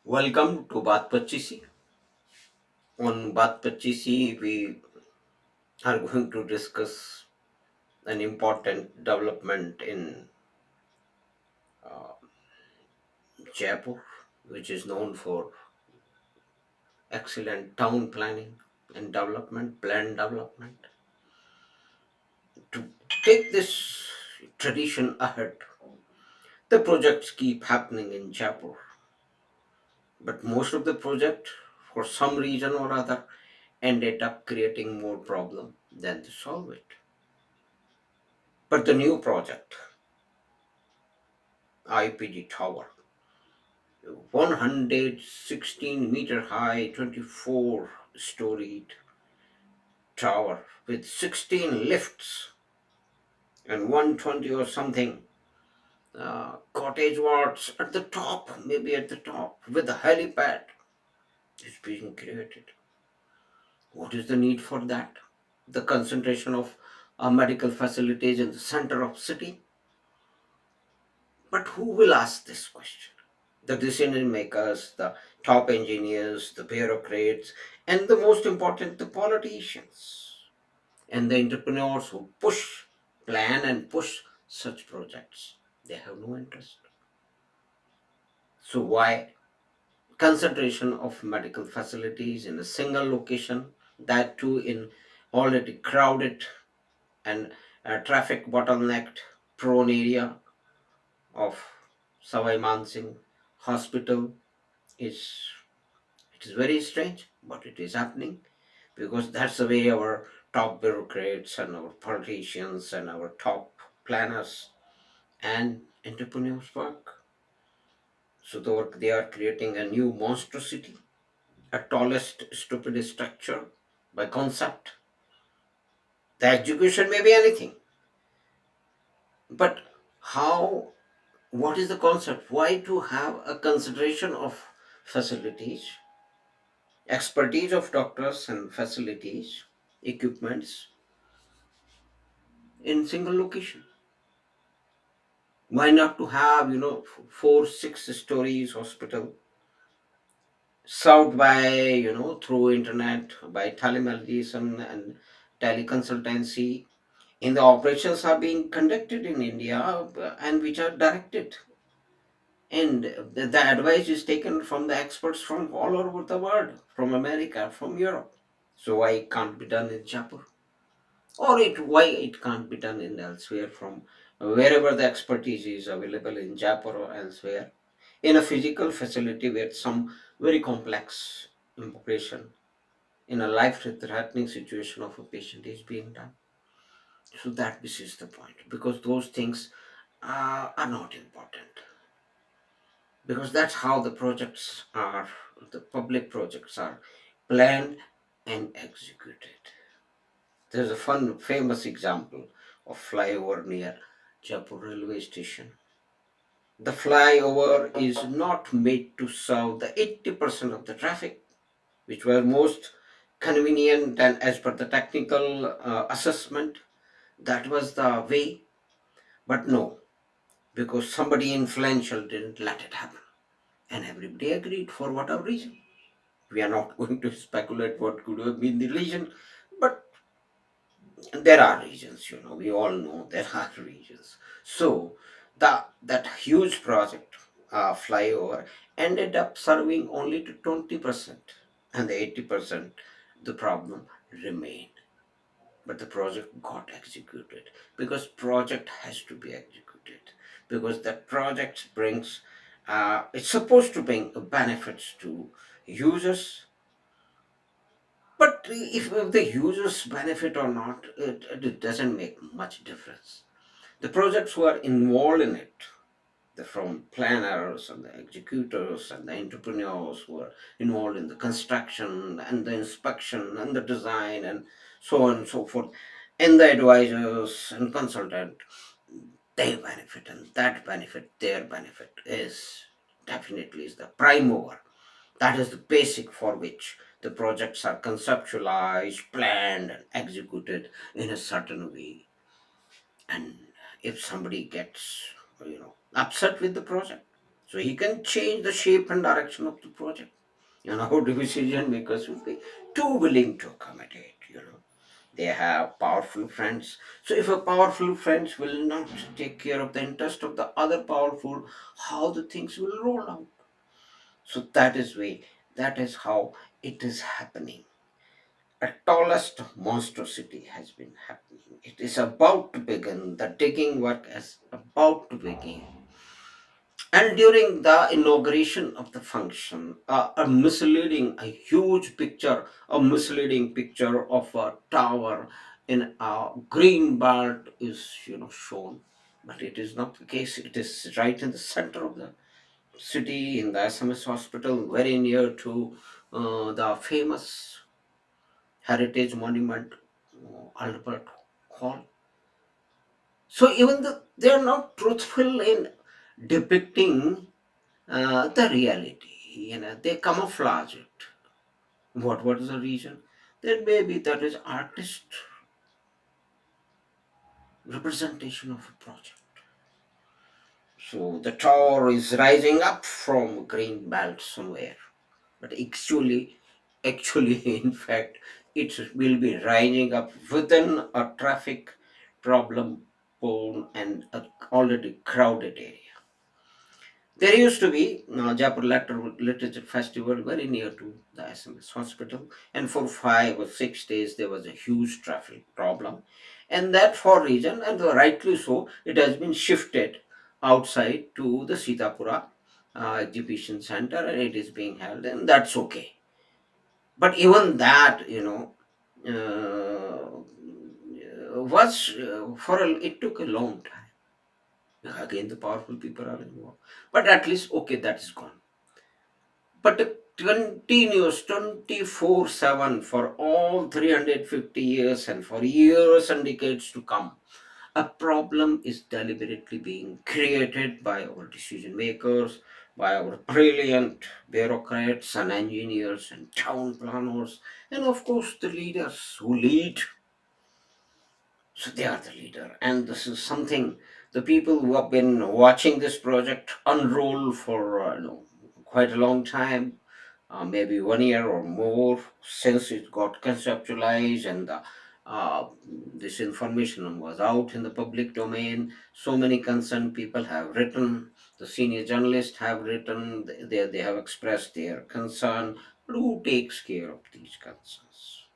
Welcome to Baat 25. On Baat 25, we are going to discuss an important development in uh, Jaipur, which is known for excellent town planning and development, planned development. To take this tradition ahead, the projects keep happening in Jaipur, but most of the project, for some reason or other, ended up creating more problem than to solve it. But the new project, IPD Tower, 116-meter high, 24 storied tower with 16 lifts and 120 or something cottage wards at the top, maybe at the top, with a helipad is being created. What is the need for that? The concentration of medical facilities in the center of city. But who will ask this question? The decision makers, the top engineers, the bureaucrats, and the most important, the politicians and the entrepreneurs who push, plan, and push such projects. They have no interest. So, why concentration of medical facilities in a single location, that too in already crowded and traffic bottlenecked prone area of Savai Mansingh Hospital is it is very strange, but it is happening because that's the way our top bureaucrats and our politicians and our top planners and entrepreneurs work. So they are creating a new monstrosity, a tallest stupid structure by concept. The execution may be anything, but how? What is the concept? Why to have a consideration of facilities, expertise of doctors and facilities, equipments in single location? Why not to have, four, 6 stories hospital served by, through internet, by telemedicine and teleconsultancy? In the operations are being conducted in India and which are directed. And the advice is taken from the experts from all over the world, from America, from Europe. So why it can't be done in Jaipur? Or why it can't be done in elsewhere from wherever the expertise is available in Jaipur or elsewhere, in a physical facility where some very complex operation in a life-threatening situation of a patient is being done. So that this is the point, because those things are not important, because that's how the public projects are planned and executed. There's a fun, famous example of flyover near Jaipur railway station. The flyover is not made to serve the 80% of the traffic, which were most convenient and as per the technical assessment, that was the way. But no, because somebody influential didn't let it happen. And everybody agreed for whatever reason. We are not going to speculate what could have been the reason, but there are reasons, we all know there are reasons. So that huge project, flyover, ended up serving only to 20%, and the 80%, the problem remained. But the project got executed, because project has to be executed, because that project brings, it's supposed to bring benefits to users. But if the users benefit or not, it doesn't make much difference. The projects who are involved in it, from planners and the executors and the entrepreneurs who are involved in the construction and the inspection and the design and so on and so forth, and the advisors and consultant, they benefit, and that benefit, their benefit is definitely is the prime mover. That is the basic for which the projects are conceptualized, planned, and executed in a certain way. And if somebody gets, upset with the project, So he can change the shape and direction of the project. How decision makers will be too willing to accommodate. They have powerful friends. So if a powerful friends will not take care of the interest of the other powerful, how the things will roll out. So that is how it is happening. A tallest monstrosity has been happening. It is about to begin. The digging work is about to begin. And during the inauguration of the function, a huge picture, a misleading picture of a tower in a green belt is, shown. But it is not the case. It is right in the center of the city, in the SMS hospital, very near to the famous heritage monument, Albert Hall. So even they are not truthful in depicting the reality. They camouflage it. What is the reason? Then maybe that is artist representation of a project. So the tower is rising up from green belt somewhere, but actually, in fact, it will be rising up within a traffic problem prone and a already crowded area. There used to be Jaipur Literature Festival very near to the SMS hospital, and for 5 or 6 days there was a huge traffic problem, and that for reason, and rightly so, it has been shifted outside to the Sitapura exhibition center, and it is being held, and that's okay. But even that, was it took a long time. Again, the powerful people are involved, but at least okay, that is gone. But it continues 24/7 for all 350 years and for years and decades to come. A problem is deliberately being created by our decision makers, by our brilliant bureaucrats and engineers and town planners, and of course the leaders who lead. So they are the leader, and this is something the people who have been watching this project unroll for quite a long time, maybe 1 year or more since it got conceptualized and this information was out in the public domain. So many concerned people have written, the senior journalists have written, they have expressed their concern. But who takes care of these concerns?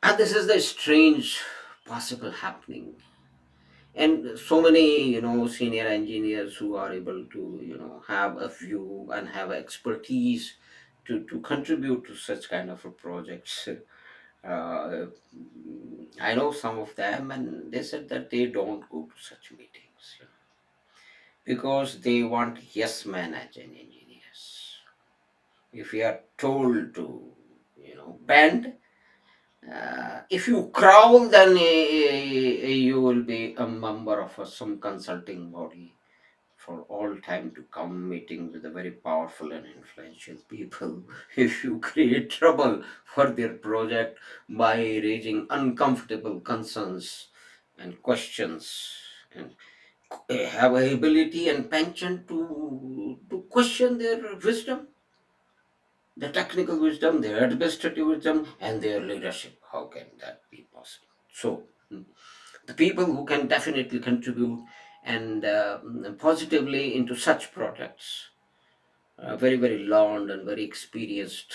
And this is the strange possible happening. And so many, senior engineers who are able to, have a view and have expertise to contribute to such kind of a projects. Uh, I know some of them, and they said that they don't go to such meetings, because they want yes men as an engineers. If you are told to, bend, if you crawl, then you will be a member of some consulting body for all time to come, meeting with the very powerful and influential people. If you create trouble for their project by raising uncomfortable concerns and questions, and have a ability and penchant to question their wisdom, the technical wisdom, their administrative wisdom, and their leadership. How can that be possible? So, the people who can definitely contribute and positively into such projects, very, very learned and very experienced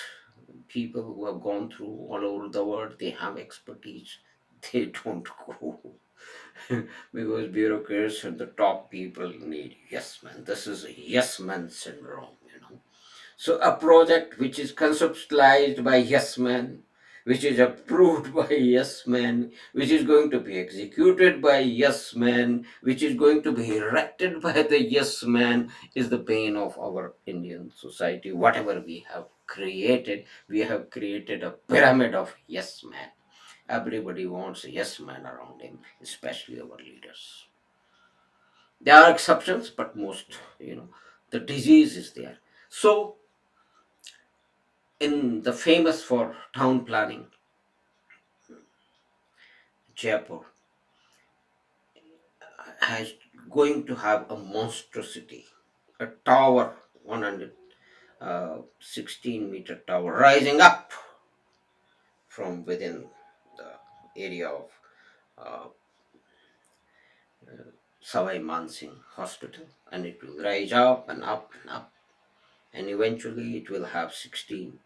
people who have gone through all over the world, they have expertise. They don't go because bureaucrats and the top people need yes man. This is a yes man syndrome. So a project which is conceptualized by yes men, which is approved by yes men, which is going to be executed by yes men, which is going to be erected by the yes man, is the pain of our Indian society. Whatever we have created a pyramid of yes men. Everybody wants a yes man around him, especially our leaders. There are exceptions, but most, the disease is there. So in the famous for town planning, Jaipur has going to have a monstrosity. a tower, 116-meter tower rising up from within the area of uh, Savai Mansingh Hospital, and it will rise up and up and up, and eventually it will have 16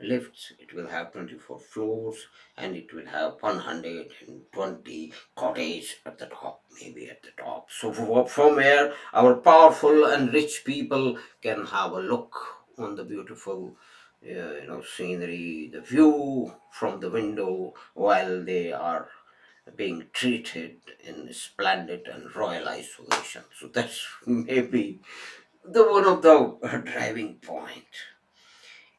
lifts, it will have 24 floors, and it will have 120 cottage at the top, maybe at the top. So from where our powerful and rich people can have a look on the beautiful scenery, the view from the window while they are being treated in splendid and royal isolation. So that's maybe the one of the driving point.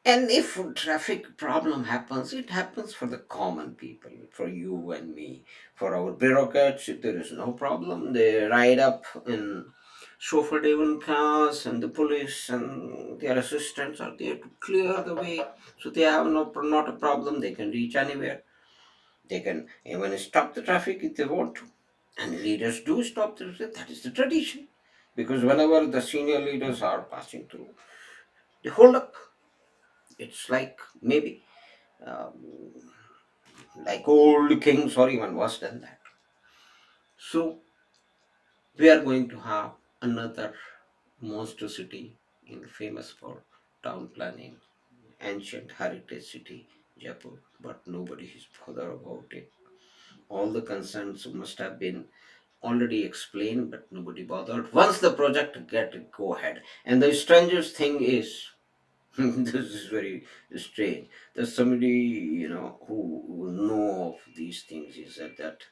And if traffic problem happens, it happens for the common people, for you and me. For our bureaucrats, there is no problem. They ride up in chauffeur-driven cars, and the police and their assistants are there to clear the way. So they have not a problem. They can reach anywhere. They can even stop the traffic if they want to. And leaders do stop the traffic. That is the tradition. Because whenever the senior leaders are passing through, they hold up. It's like maybe like old kings or even worse than that. So we are going to have another monstrosity in famous for town planning, ancient heritage city, Jaipur, but nobody is bothered about it. All the concerns must have been already explained, but nobody bothered. Once the project get go ahead, and the strangest thing is, this is very strange. There's somebody who know of these things. Is that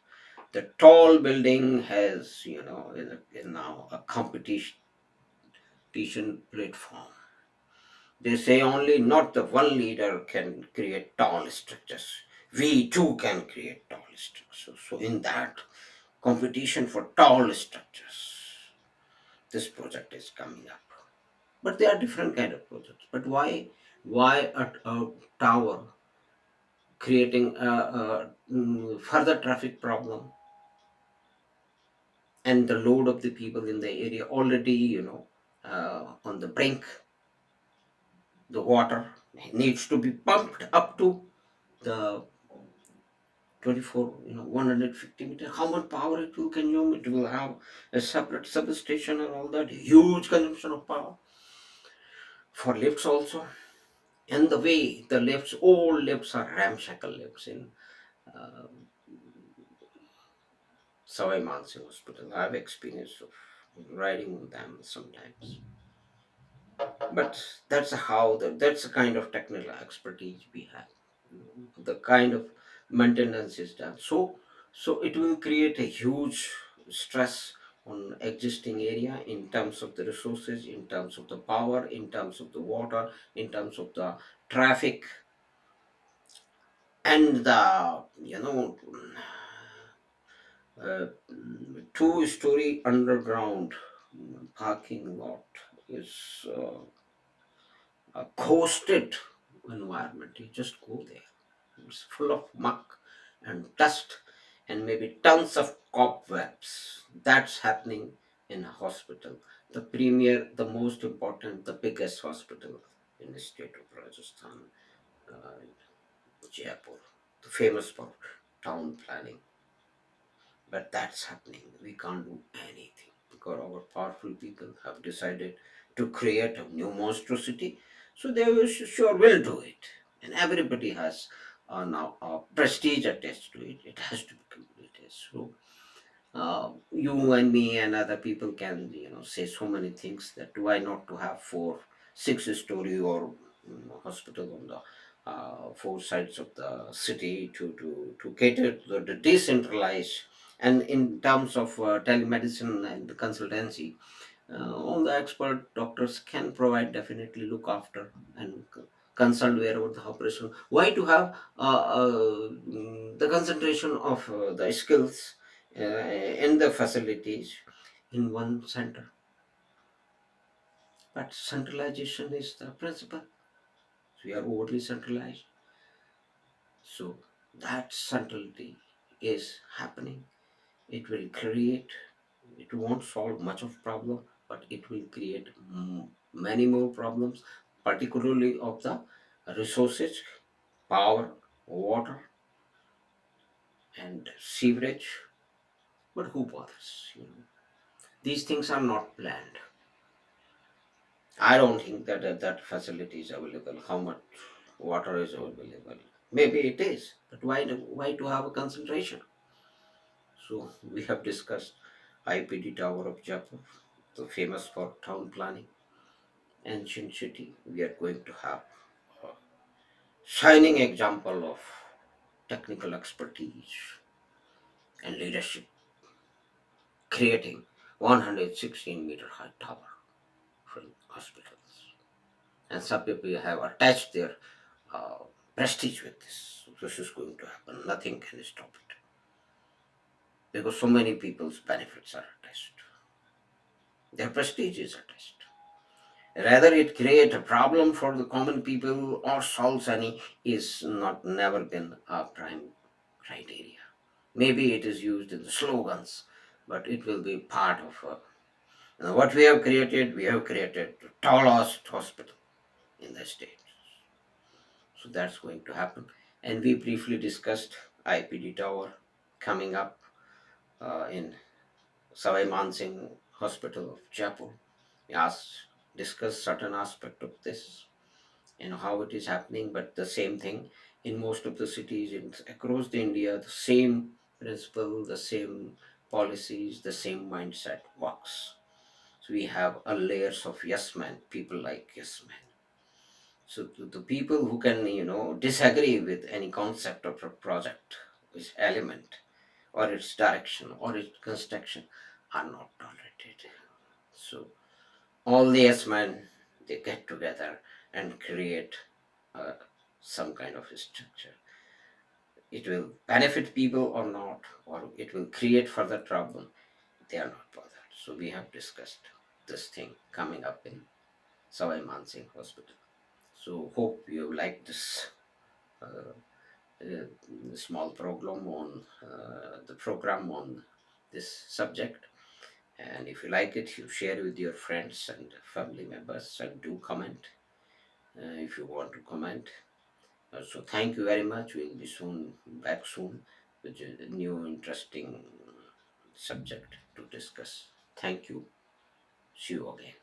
the tall building has now a competition platform. They say only not the one leader can create tall structures. We too can create tall structures. So in that competition for tall structures, this project is coming up. But they are different kind of projects. But why a tower creating a further traffic problem, and the load of the people in the area already on the brink. The water needs to be pumped up to the 24 150 meter. How much power it will consume? It will have a separate substation and all that, huge consumption of power. For lifts also, and the way the lifts, all lifts are ramshackle lifts in uh, Savai Mansingh Hospital. I have experience of riding on them sometimes. But that's the kind of technical expertise we have. The kind of maintenance is done. So it will create a huge stress on existing area in terms of the resources, in terms of the power, in terms of the water, in terms of the traffic, and the two-story underground parking lot is a coasted environment. You just go there. It's full of muck and dust and maybe tons of cobwebs. That's happening in a hospital. The premier, the most important, the biggest hospital in the state of Rajasthan, uh, Jaipur, the famous for town planning. But that's happening. We can't do anything because our powerful people have decided to create a new monstrosity. So they sure will do it. And everybody has now a prestige attached to it. It has to be completed. So you and me and other people can say so many things that why not to have 4 6 story or hospital on the four sides of the city to cater to the decentralized. And in terms of telemedicine and consultancy, all the expert doctors can provide, definitely look after and consult wherever the operation. Why to have the concentration of the skills in the facilities in one center? But centralization is the principle. We are overly centralized. So that centrality is happening. It will create, it won't solve much of problem, but it will create many more problems, particularly of the resources, power, water, and sewerage. But who bothers? These things are not planned. I don't think that facility is available. How much water is available? Maybe it is, but why to have a concentration? So we have discussed IPD Tower of Jaipur, the famous for town planning, ancient city. We are going to have a shining example of technical expertise and leadership, creating 116-meter high tower for hospitals. And some people have attached their uh, prestige with this. This is going to happen. Nothing can stop it because so many people's benefits are attached. Their prestige is attached. Rather, it create a problem for the common people or solves any is not never been a prime criteria. Maybe it is used in the slogans, but it will be part of what we have created. We have created the tallest hospital in the state. So that's going to happen. And we briefly discussed IPD Tower coming up in Savai Mansingh Hospital of Jaipur. Yes, discuss certain aspect of this and how it is happening, but the same thing in most of the cities across the India, the same principle, the same policies, the same mindset works. So we have a layers of yes men, people like yes men. So the people who can, disagree with any concept of a project, its element, or its direction, or its construction, are not tolerated. So all the yes men, they get together and create uh, some kind of a structure. It will benefit people or not, or it will create further trouble. They are not bothered. So we have discussed this thing coming up in Savai Mansingh Hospital. So hope you like this uh, small program on this subject. And if you like it, you share with your friends and family members and do comment if you want to comment. So thank you very much. We'll be soon back soon with a new interesting subject to discuss. Thank you. See you again.